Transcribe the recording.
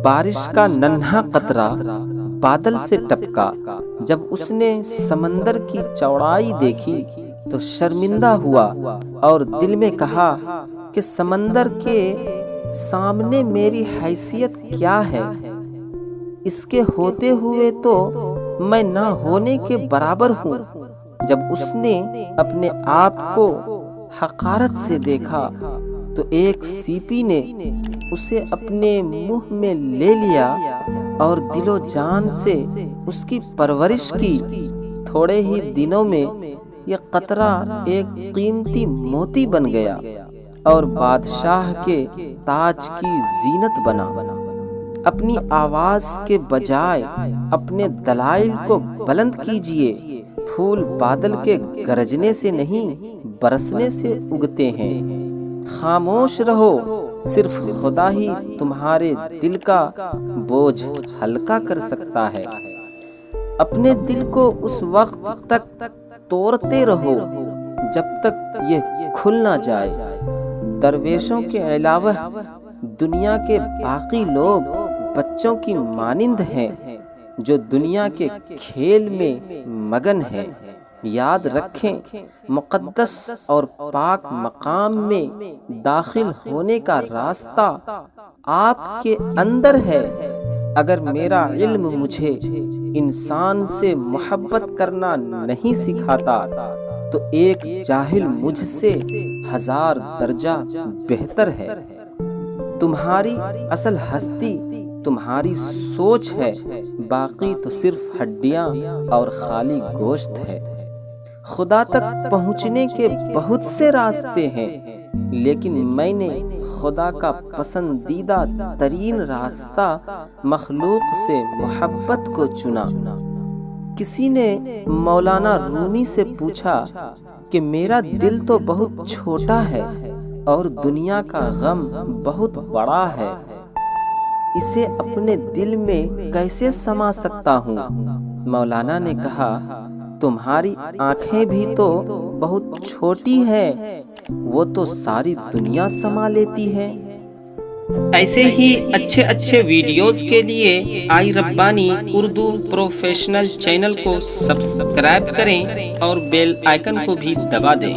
بارش کا ننھا قطرہ بادل سے ٹپکا۔ جب اس نے سمندر کی چوڑائی دیکھی تو شرمندہ ہوا اور دل میں کہا کہ سمندر کے سامنے میری حیثیت کیا ہے؟ اس کے ہوتے ہوئے تو میں نہ ہونے کے برابر ہوں۔ جب اس نے اپنے آپ کو حقارت سے دیکھا تو ایک سیپی نے اسے اپنے منہ میں لے لیا اور دل و جان سے اس کی پرورش کی۔ تھوڑے ہی دنوں میں یہ قطرہ ایک قیمتی موتی بن گیا اور بادشاہ کے تاج کی زینت بنا۔ اپنی آواز کے بجائے اپنے دلائل کو بلند کیجیے۔ پھول بادل کے گرجنے سے نہیں برسنے سے اگتے ہیں۔ خاموش رہو، صرف خدا ہی تمہارے دل کا بوجھ ہلکا کر سکتا ہے۔ اپنے دل کو اس وقت تک توڑتے رہو جب تک یہ کھل نہ جائے۔ درویشوں کے علاوہ دنیا کے باقی لوگ بچوں کی مانند ہیں جو دنیا کے کھیل میں مگن ہیں۔ یاد رکھیں، مقدس اور پاک مقام میں داخل ہونے کا راستہ آپ کے اندر ہے۔ اگر میرا علم مجھے انسان سے محبت کرنا نہیں سکھاتا تو ایک جاہل مجھ سے 1000 درجہ بہتر ہے۔ تمہاری اصل ہستی تمہاری سوچ ہے، باقی تو صرف ہڈیاں اور خالی گوشت ہے۔ خدا تک پہنچنے کے بہت سے راستے ہیں، لیکن میں نے خدا کا پسندیدہ ترین راستہ مخلوق سے محبت کو چنا۔ کسی نے مولانا رومی سے پوچھا کہ میرا دل تو بہت چھوٹا ہے اور دنیا کا غم بہت بڑا ہے، اسے اپنے دل میں کیسے سما سکتا ہوں؟ مولانا نے کہا، تمہاری آنکھیں بھی تو بہت چھوٹی ہیں، وہ تو ساری دنیا سما لیتی ہے۔ ایسے ہی اچھے ویڈیوز کے لیے آئی ربانی اردو پروفیشنل چینل کو سبسکرائب کریں اور بیل آئیکن کو بھی دبا دیں۔